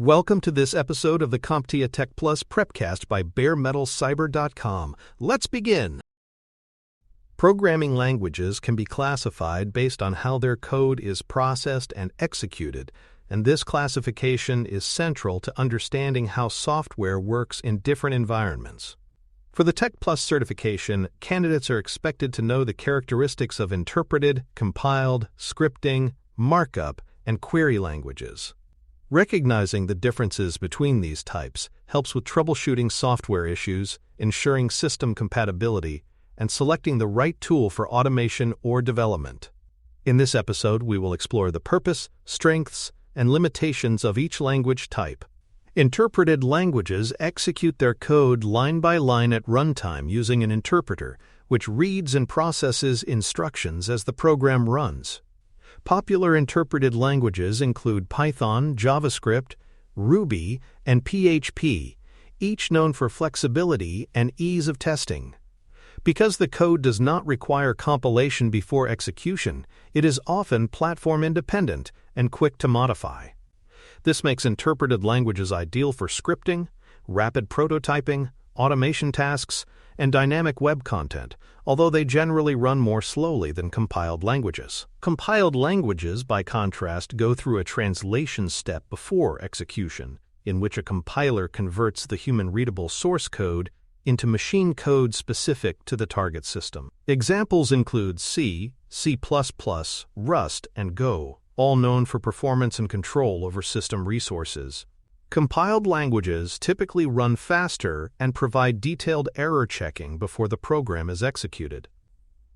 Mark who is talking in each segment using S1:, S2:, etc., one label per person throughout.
S1: Welcome to this episode of the CompTIA Tech Plus Prepcast by baremetalcyber.com. Let's begin. Programming languages can be classified based on how their code is processed and executed, and this classification is central to understanding how software works in different environments. For the Tech Plus certification, candidates are expected to know the characteristics of interpreted, compiled, scripting, markup, and query languages. Recognizing the differences between these types helps with troubleshooting software issues, ensuring system compatibility, and selecting the right tool for automation or development. In this episode, we will explore the purpose, strengths, and limitations of each language type. Interpreted languages execute their code line by line at runtime using an interpreter, which reads and processes instructions as the program runs. Popular interpreted languages include Python, JavaScript, Ruby, and PHP, each known for flexibility and ease of testing. Because the code does not require compilation before execution, it is often platform-independent and quick to modify. This makes interpreted languages ideal for scripting, rapid prototyping, automation tasks, and dynamic web content, although they generally run more slowly than compiled languages. Compiled languages, by contrast, go through a translation step before execution, in which a compiler converts the human-readable source code into machine code specific to the target system. Examples include C, C++, Rust, and Go, all known for performance and control over system resources. Compiled languages typically run faster and provide detailed error checking before the program is executed.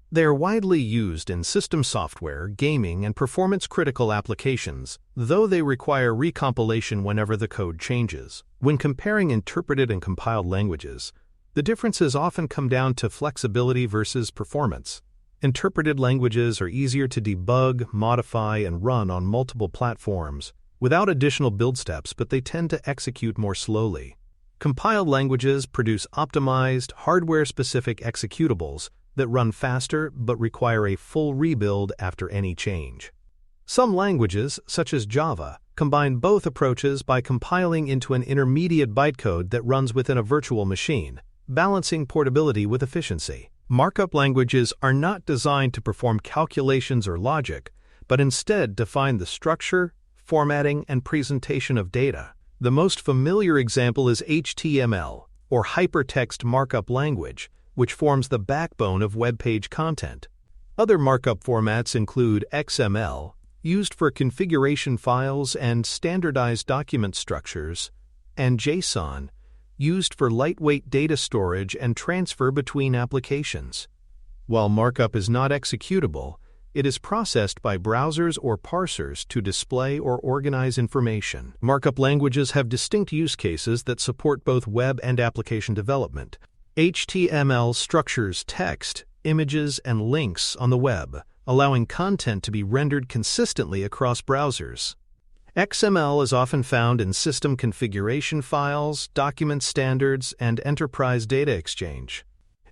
S1: They are widely used in system software, gaming, and performance-critical applications, though they require recompilation whenever the code changes. When comparing interpreted and compiled languages, the differences often come down to flexibility versus performance. Interpreted languages are easier to debug, modify, and run on multiple platforms without additional build steps, but they tend to execute more slowly. Compiled languages produce optimized, hardware-specific executables that run faster but require a full rebuild after any change. Some languages, such as Java, combine both approaches by compiling into an intermediate bytecode that runs within a virtual machine, balancing portability with efficiency. Markup languages are not designed to perform calculations or logic, but instead define the structure, formatting, and presentation of data. The most familiar example is HTML, or Hypertext Markup Language, which forms the backbone of web page content. Other markup formats include XML, used for configuration files and standardized document structures, and JSON, used for lightweight data storage and transfer between applications. While markup is not executable, it is processed by browsers or parsers to display or organize information. Markup languages have distinct use cases that support both web and application development. HTML structures text, images, and links on the web, allowing content to be rendered consistently across browsers. XML is often found in system configuration files, document standards, and enterprise data exchange.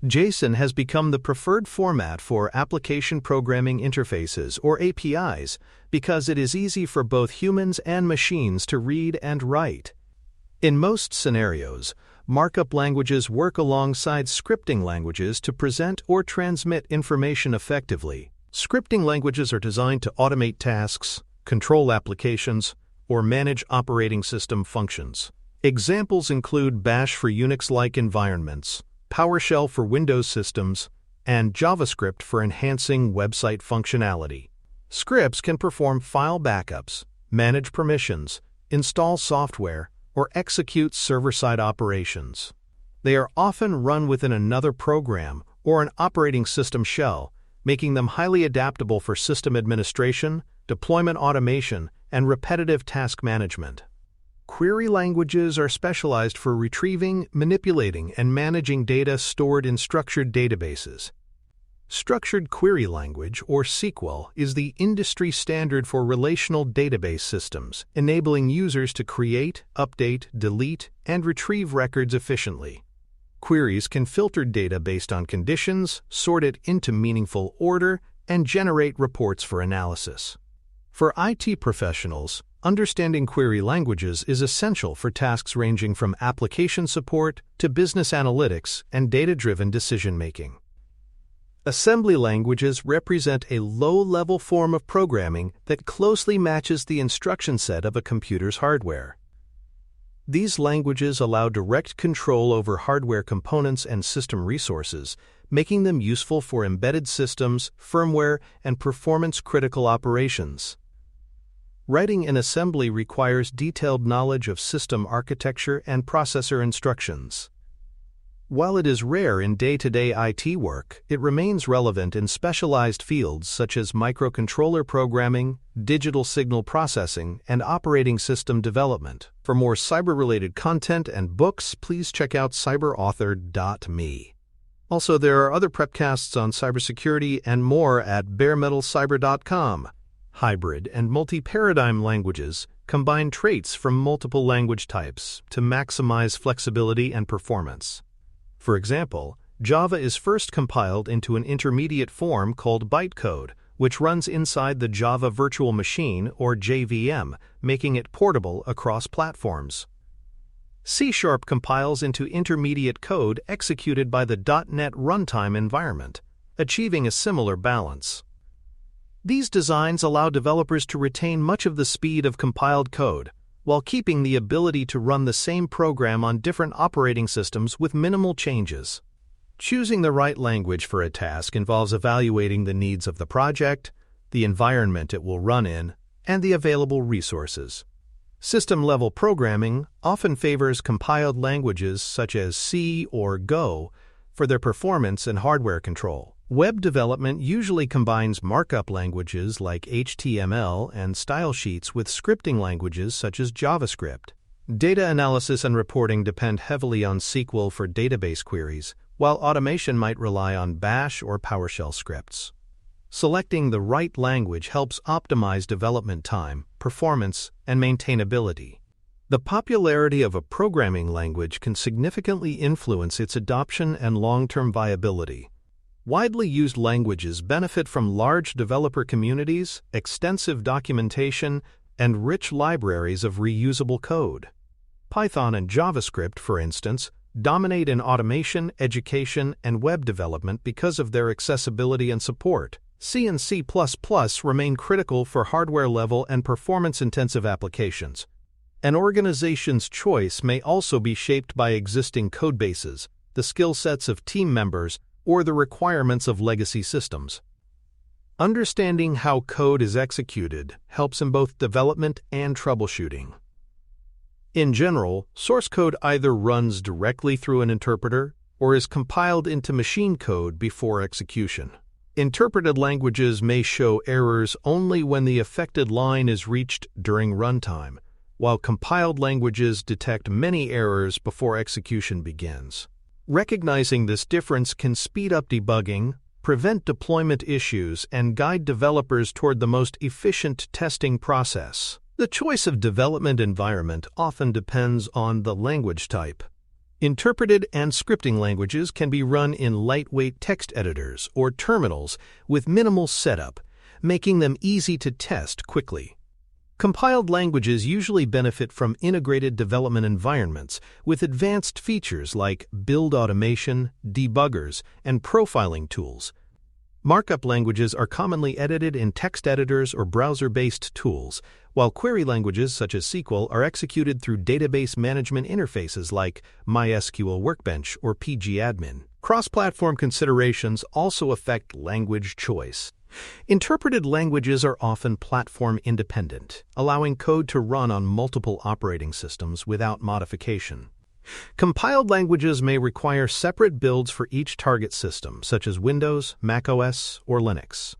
S1: JSON has become the preferred format for application programming interfaces, or APIs, because it is easy for both humans and machines to read and write. In most scenarios, markup languages work alongside scripting languages to present or transmit information effectively. Scripting languages are designed to automate tasks, control applications, or manage operating system functions. Examples include Bash for Unix-like environments, PowerShell for Windows systems, and JavaScript for enhancing website functionality. Scripts can perform file backups, manage permissions, install software, or execute server-side operations. They are often run within another program or an operating system shell, making them highly adaptable for system administration, deployment automation, and repetitive task management. Query languages are specialized for retrieving, manipulating, and managing data stored in structured databases. Structured Query Language, or SQL, is the industry standard for relational database systems, enabling users to create, update, delete, and retrieve records efficiently. Queries can filter data based on conditions, sort it into meaningful order, and generate reports for analysis. For IT professionals, Understanding query languages is essential for tasks ranging from application support to business analytics and data-driven decision-making. Assembly languages represent a low-level form of programming that closely matches the instruction set of a computer's hardware. These languages allow direct control over hardware components and system resources, making them useful for embedded systems, firmware, and performance-critical operations. Writing in assembly requires detailed knowledge of system architecture and processor instructions. While it is rare in day-to-day IT work, it remains relevant in specialized fields such as microcontroller programming, digital signal processing, and operating system development. For more cyber-related content and books, please check out cyberauthor.me. Also, there are other prepcasts on cybersecurity and more at baremetalcyber.com. Hybrid and multi-paradigm languages combine traits from multiple language types to maximize flexibility and performance. For example, Java is first compiled into an intermediate form called bytecode, which runs inside the Java Virtual Machine or JVM, making it portable across platforms. C# compiles into intermediate code executed by the .NET runtime environment, achieving a similar balance. These designs allow developers to retain much of the speed of compiled code, while keeping the ability to run the same program on different operating systems with minimal changes. Choosing the right language for a task involves evaluating the needs of the project, the environment it will run in, and the available resources. System-level programming often favors compiled languages such as C or Go for their performance and hardware control. Web development usually combines markup languages like HTML and style sheets with scripting languages such as JavaScript. Data analysis and reporting depend heavily on SQL for database queries, while automation might rely on Bash or PowerShell scripts. Selecting the right language helps optimize development time, performance, and maintainability. The popularity of a programming language can significantly influence its adoption and long-term viability. Widely used languages benefit from large developer communities, extensive documentation, and rich libraries of reusable code. Python and JavaScript, for instance, dominate in automation, education, and web development because of their accessibility and support. C and C++ remain critical for hardware-level and performance-intensive applications. An organization's choice may also be shaped by existing codebases, the skill sets of team members, or the requirements of legacy systems. Understanding how code is executed helps in both development and troubleshooting. In general, source code either runs directly through an interpreter or is compiled into machine code before execution. Interpreted languages may show errors only when the affected line is reached during runtime, while compiled languages detect many errors before execution begins. Recognizing this difference can speed up debugging, prevent deployment issues, and guide developers toward the most efficient testing process. The choice of development environment often depends on the language type. Interpreted and scripting languages can be run in lightweight text editors or terminals with minimal setup, making them easy to test quickly. Compiled languages usually benefit from integrated development environments with advanced features like build automation, debuggers, and profiling tools. Markup languages are commonly edited in text editors or browser-based tools, while query languages such as SQL are executed through database management interfaces like MySQL Workbench or pgadmin. Cross-platform considerations also affect language choice. Interpreted languages are often platform-independent, allowing code to run on multiple operating systems without modification. Compiled languages may require separate builds for each target system, such as Windows, macOS, or Linux.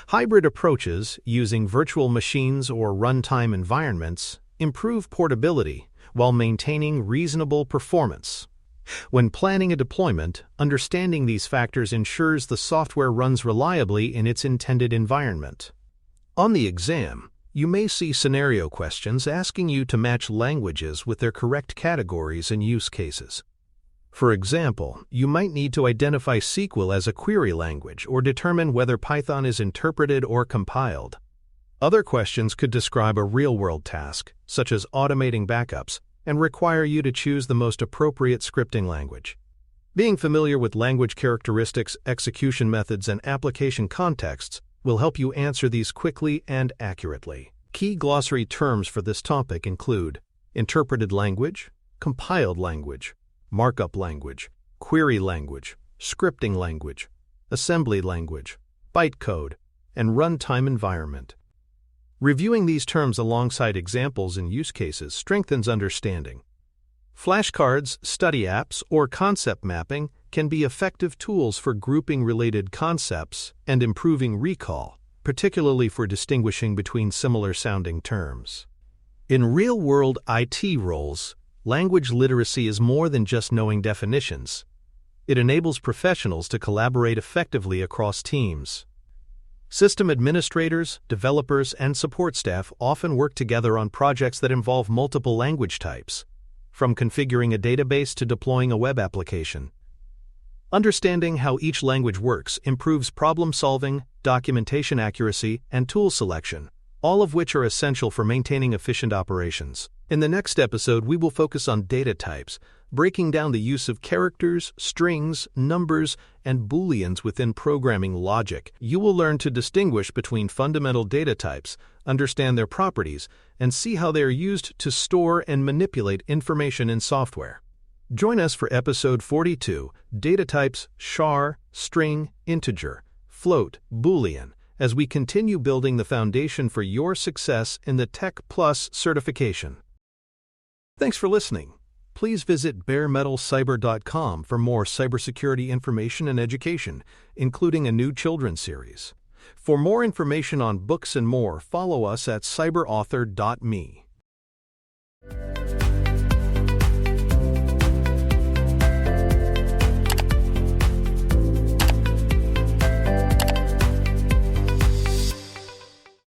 S1: Hybrid approaches, using virtual machines or runtime environments, improve portability while maintaining reasonable performance. When planning a deployment, understanding these factors ensures the software runs reliably in its intended environment. On the exam, you may see scenario questions asking you to match languages with their correct categories and use cases. For example, you might need to identify SQL as a query language or determine whether Python is interpreted or compiled. Other questions could describe a real-world task, such as automating backups, and require you to choose the most appropriate scripting language. Being familiar with language characteristics, execution methods, and application contexts will help you answer these quickly and accurately. Key glossary terms for this topic include interpreted language, compiled language, markup language, query language, scripting language, assembly language, bytecode, and runtime environment. Reviewing these terms alongside examples and use cases strengthens understanding. Flashcards, study apps, or concept mapping can be effective tools for grouping related concepts and improving recall, particularly for distinguishing between similar-sounding terms. In real-world IT roles, language literacy is more than just knowing definitions. It enables professionals to collaborate effectively across teams. System administrators, developers, and support staff often work together on projects that involve multiple language types, from configuring a database to deploying a web application. Understanding how each language works improves problem-solving, documentation accuracy, and tool selection, all of which are essential for maintaining efficient operations. In the next episode, we will focus on data types, breaking down the use of characters, strings, numbers, and booleans within programming logic. You will learn to distinguish between fundamental data types, understand their properties, and see how they are used to store and manipulate information in software. Join us for episode 42, Data Types, char, string, integer, float, boolean, as we continue building the foundation for your success in the Tech Plus certification. Thanks for listening. Please visit baremetalcyber.com for more cybersecurity information and education, including a new children's series. For more information on books and more, follow us at cyberauthor.me.